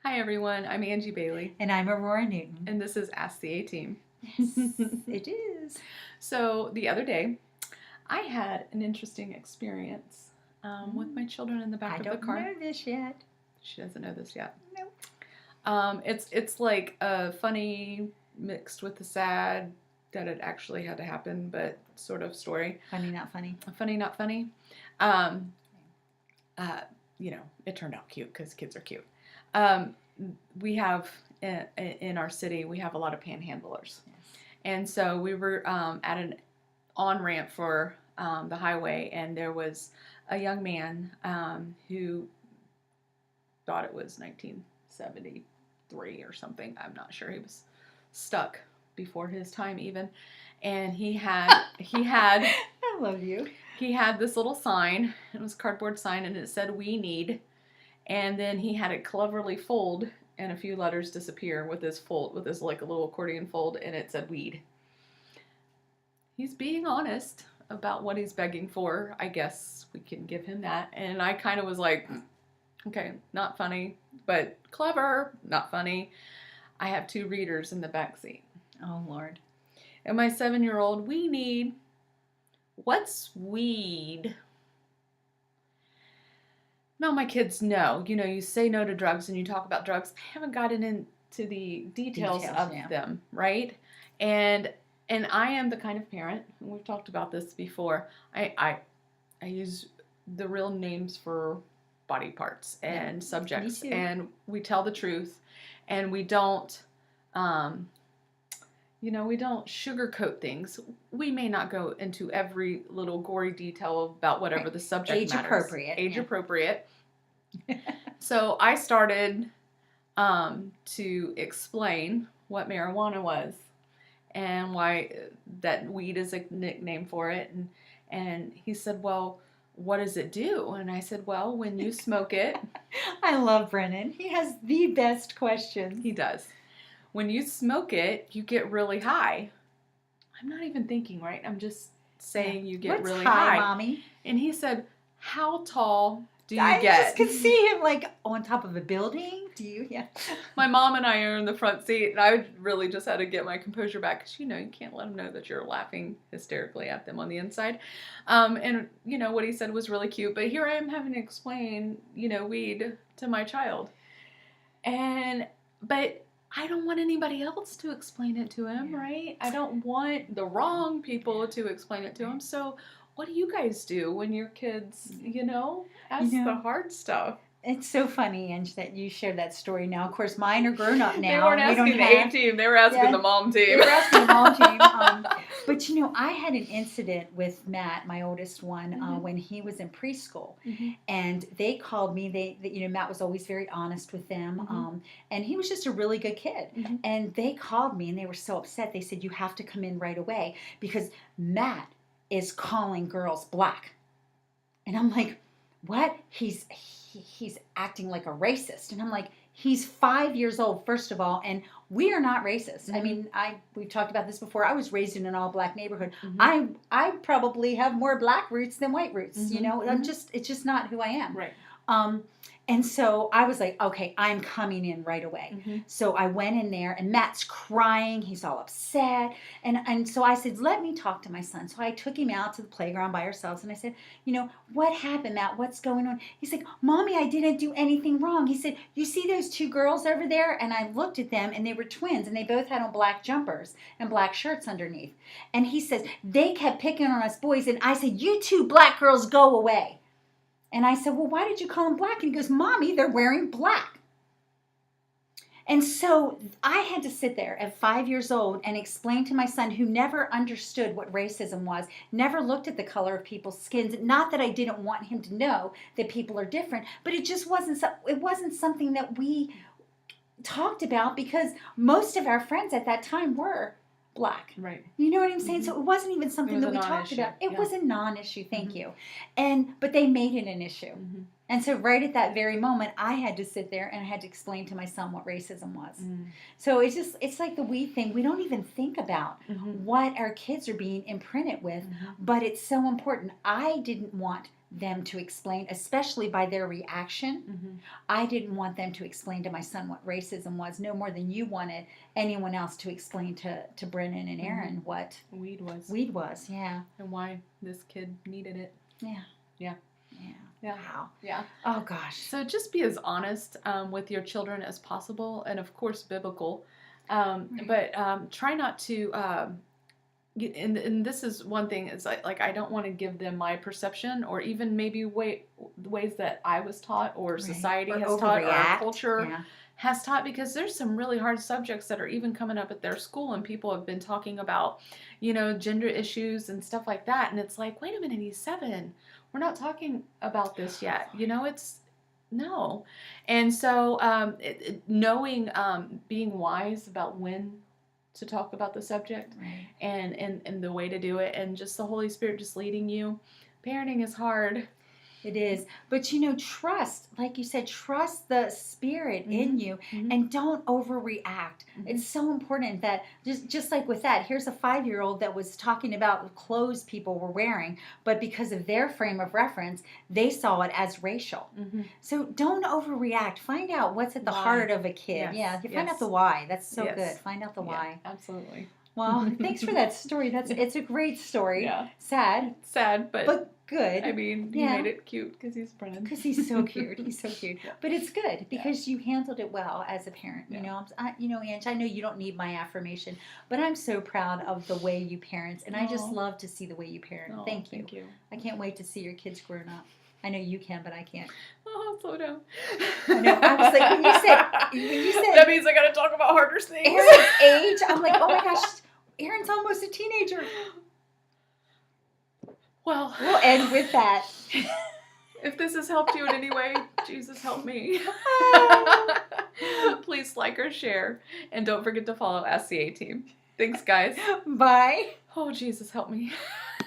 Hi everyone, I'm Angie Bailey, And I'm Aurora Newton. and this is Ask the A Team. Yes, it is. So the other day, I had an interesting experience with my children in the back I of the don't car. know this yet. She doesn't know this yet. Nope. It's like a funny mixed with the sad that it actually had to happen, but sort of story. Funny, not funny. Funny, not funny. Um, it turned out cute because kids are cute. We have in our city, we have a lot of panhandlers. Yes. And so we were at an on-ramp for the highway, and there was a young man who thought it was 1973 or something. I'm not sure. He was stuck before his time even. And he had I love you. he had this little sign. It was a cardboard sign, and it said "We need." And then he had it cleverly fold, and a few letters disappear with his like a little accordion fold, and it said "Weed." He's being honest about what he's begging for. I guess we can give him that. And I kind of was like, okay, not funny, but clever, not funny. I have 2 readers in the back seat. Oh, Lord. And my 7-year-old, we need, what's weed? Now my kids know, you say no to drugs and you talk about drugs. I haven't gotten into the details of them, right? And I am the kind of parent, and we've talked about this before, I use the real names for body parts and subjects, and we tell the truth, and we don't, we don't sugarcoat things. We may not go into every little gory detail about whatever the subject matters. Age appropriate. So I started to explain what marijuana was and why that weed is a nickname for it. And he said, well, what does it do? And I said, well, when you smoke it. I love Brennan. He has the best questions. He does. When you smoke it, you get really high. I'm not even thinking, right? I'm just saying you get really high. Mommy? And he said, how tall do you I get? just could see him like on top of a building. Do you? Yeah. My mom and I are in the front seat, and I really just had to get my composure back because, you can't let them know that you're laughing hysterically at them on the inside. And, what he said was really cute. But here I am having to explain, weed to my child. But I don't want anybody else to explain it to him, right? I don't want the wrong people to explain it to him. So what do you guys do when your kids, ask the hard stuff? It's so funny, Ange, that you shared that story now. Of course, mine are grown up now. They weren't asking the A team. They were asking the mom team. They were asking the mom team. But, I had an incident with Matt, my oldest one, when he was in preschool. Mm-hmm. And they called me. Matt was always very honest with them. Mm-hmm. And he was just a really good kid. Mm-hmm. And they called me, and they were so upset. They said, you have to come in right away because Matt is calling girls black. And I'm like, what? He's acting like a racist. And I'm like, he's 5 years old, first of all, and we are not racist. Mm-hmm. I mean, we've talked about this before. I was raised in an all-black neighborhood. Mm-hmm. I probably have more black roots than white roots, mm-hmm. Mm-hmm. It's just not who I am. Right. And so I was like, okay, I'm coming in right away. Mm-hmm. So I went in there, and Matt's crying. He's all upset. And so I said, let me talk to my son. So I took him out to the playground by ourselves, and I said, what happened, Matt? What's going on? He's like, Mommy, I didn't do anything wrong. He said, you see those 2 girls over there? And I looked at them, and they were twins, and they both had on black jumpers and black shirts underneath. And he says, they kept picking on us boys. And I said, you 2 black girls, go away. And I said, well, why did you call them black? And he goes, Mommy, they're wearing black. And so I had to sit there at 5 years old and explain to my son, who never understood what racism was, never looked at the color of people's skins. Not that I didn't want him to know that people are different, but it just wasn't something that we talked about because most of our friends at that time were black. Right. You know what I'm saying? Mm-hmm. So it wasn't even something that we talked about. It was a non-issue, thank you. But they made it an issue. Mm-hmm. And so right at that very moment, I had to sit there and I had to explain to my son what racism was. Mm. So it's like the weed thing. We don't even think about what our kids are being imprinted with, but it's so important. I didn't want them to explain, especially by their reaction. Mm-hmm. I didn't want them to explain to my son what racism was, no more than you wanted anyone else to explain to Brennan and Aaron what Weed was. weed was. Yeah. And why this kid needed it. Yeah. Yeah. Yeah. Yeah. Wow. Yeah. Oh gosh. So just be as honest with your children as possible, and of course biblical. But try not to. And this is one thing is like I don't want to give them my perception or even maybe ways that I was taught or Right. society Or has taught or our overreact. culture Yeah. has taught, because there's some really hard subjects that are even coming up at their school, and people have been talking about, gender issues and stuff like that, and it's like, wait a minute, he's 7. We're not talking about this yet. It's no. And so knowing, being wise about when to talk about the subject Right. and the way to do it, and just the Holy Spirit just leading you. Parenting is hard. It is. But trust, like you said, trust the spirit in you Mhm. and don't overreact. Mhm. It's so important that just like with that, here's a 5-year-old that was talking about the clothes people were wearing, but because of their frame of reference, they saw it as racial. Mhm. So don't overreact. Find out what's at the Why? heart of a kid. Yes, Yeah, you find yes. out the why. That's so Yes. good. Find out the Yeah, why. absolutely. Well, thanks for that story. It's a great story. Yeah. Sad, Sad, but good. I mean, you Yeah. made it cute because he's Brennan. Because he's so cute. He's so cute. Yeah. But it's good because you handled it well as a parent. Yeah. Ange, I know you don't need my affirmation, but I'm so proud of the way you parent, and I just Aw. love to see the way you parent. Oh, Thank you. Thank you. I can't wait to see your kids grown up. I know you can, but I can't. Oh, slow down. I know. I was like, when you said that means I got to talk about harder things. Aaron's age, I'm like, oh my gosh, Aaron's almost a teenager. Well, We'll end with that. if this has helped you in any way, Jesus help me. Please like or share, and don't forget to follow Ask the A Team. Thanks, guys. Bye. Oh, Jesus help me.